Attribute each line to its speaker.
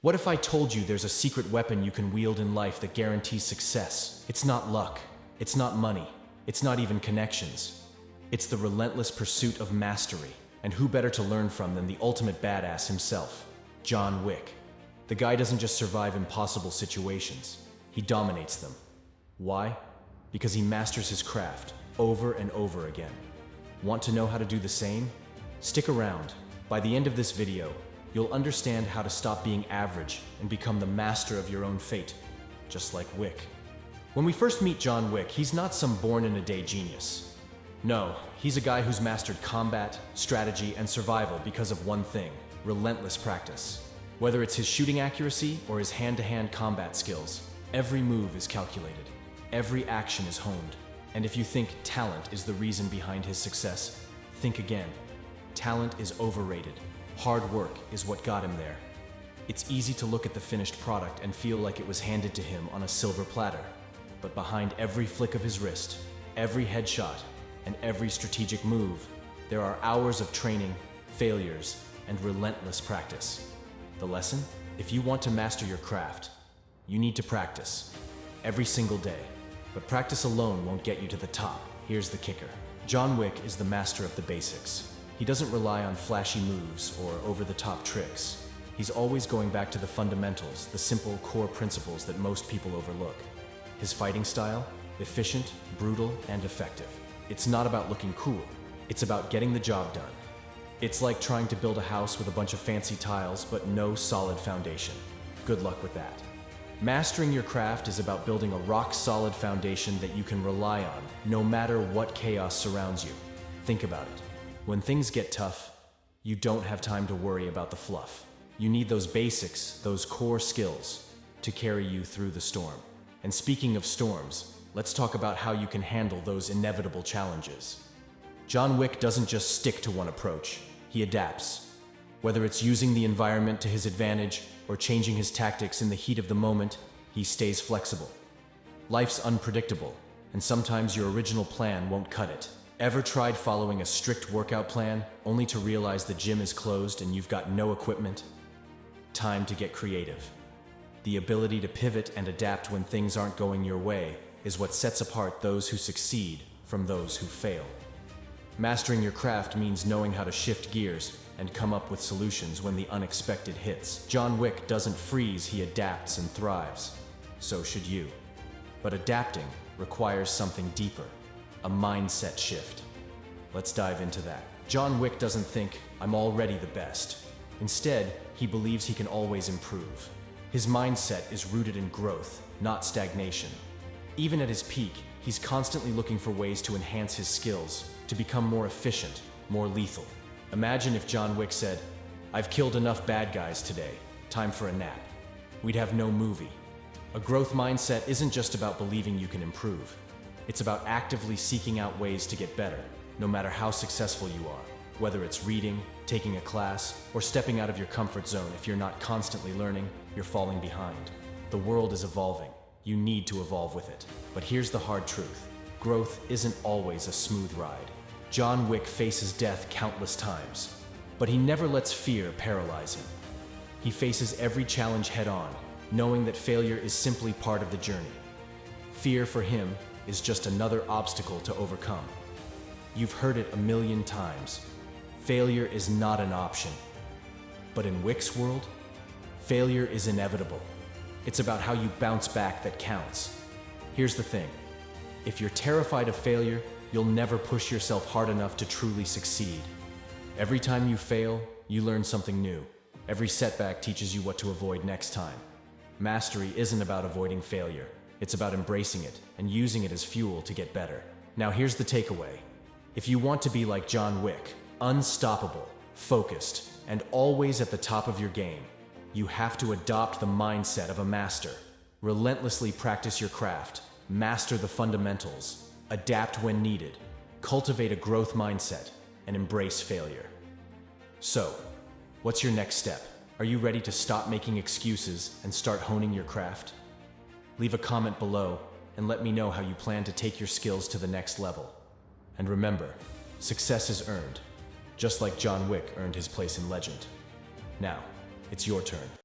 Speaker 1: What if I told you there's a secret weapon you can wield in life that guarantees success? It's not luck, it's not money, it's not even connections. It's the relentless pursuit of mastery. And who better to learn from than the ultimate badass himself, John Wick. The guy doesn't just survive impossible situations, he dominates them. Why? Because he masters his craft over and over again. Want to know how to do the same? Stick around. By the end of this video, you'll understand how to stop being average and become the master of your own fate, just like Wick. When we first meet John Wick, he's not some born-in-a-day genius. No, he's a guy who's mastered combat, strategy, and survival because of one thing: relentless practice. Whether it's his shooting accuracy or his hand-to-hand combat skills, every move is calculated, every action is honed. And if you think talent is the reason behind his success, think again. Talent is overrated. Hard work is what got him there. It's easy to look at the finished product and feel like it was handed to him on a silver platter. But behind every flick of his wrist, every headshot, and every strategic move, there are hours of training, failures, and relentless practice. The lesson? If you want to master your craft, you need to practice every single day. But practice alone won't get you to the top. Here's the kicker. John Wick is the master of the basics. He doesn't rely on flashy moves or over-the-top tricks. He's always going back to the fundamentals, the simple core principles that most people overlook. His fighting style? Efficient, brutal, and effective. It's not about looking cool. It's about getting the job done. It's like trying to build a house with a bunch of fancy tiles, but no solid foundation. Good luck with that. Mastering your craft is about building a rock-solid foundation that you can rely on, no matter what chaos surrounds you. Think about it. When things get tough, you don't have time to worry about the fluff. You need those basics, those core skills, to carry you through the storm. And speaking of storms, let's talk about how you can handle those inevitable challenges. John Wick doesn't just stick to one approach, he adapts. Whether it's using the environment to his advantage or changing his tactics in the heat of the moment, he stays flexible. Life's unpredictable, and sometimes your original plan won't cut it. Ever tried following a strict workout plan only to realize the gym is closed and you've got no equipment? Time to get creative. The ability to pivot and adapt when things aren't going your way is what sets apart those who succeed from those who fail. Mastering your craft means knowing how to shift gears and come up with solutions when the unexpected hits. John Wick doesn't freeze, he adapts and thrives. So should you. But adapting requires something deeper, a mindset shift. Let's dive into that. John Wick doesn't think, "I'm already the best." Instead, he believes he can always improve. His mindset is rooted in growth, not stagnation. Even at his peak, he's constantly looking for ways to enhance his skills, to become more efficient, more lethal. Imagine if John Wick said, "I've killed enough bad guys today, time for a nap." We'd have no movie. A growth mindset isn't just about believing you can improve. It's about actively seeking out ways to get better, no matter how successful you are. Whether it's reading, taking a class, or stepping out of your comfort zone, if you're not constantly learning, you're falling behind. The world is evolving. You need to evolve with it. But here's the hard truth. Growth isn't always a smooth ride. John Wick faces death countless times, but he never lets fear paralyze him. He faces every challenge head-on, knowing that failure is simply part of the journey. Fear for him is just another obstacle to overcome. You've heard it a million times. Failure is not an option. But in Wick's world, failure is inevitable. It's about how you bounce back that counts. Here's the thing. If you're terrified of failure, you'll never push yourself hard enough to truly succeed. Every time you fail, you learn something new. Every setback teaches you what to avoid next time. Mastery isn't about avoiding failure. It's about embracing it and using it as fuel to get better. Now here's the takeaway. If you want to be like John Wick, unstoppable, focused, and always at the top of your game, you have to adopt the mindset of a master. Relentlessly practice your craft, master the fundamentals, adapt when needed, cultivate a growth mindset, and embrace failure. So, what's your next step? Are you ready to stop making excuses and start honing your craft? Leave a comment below and let me know how you plan to take your skills to the next level. And remember, success is earned, just like John Wick earned his place in legend. Now, it's your turn.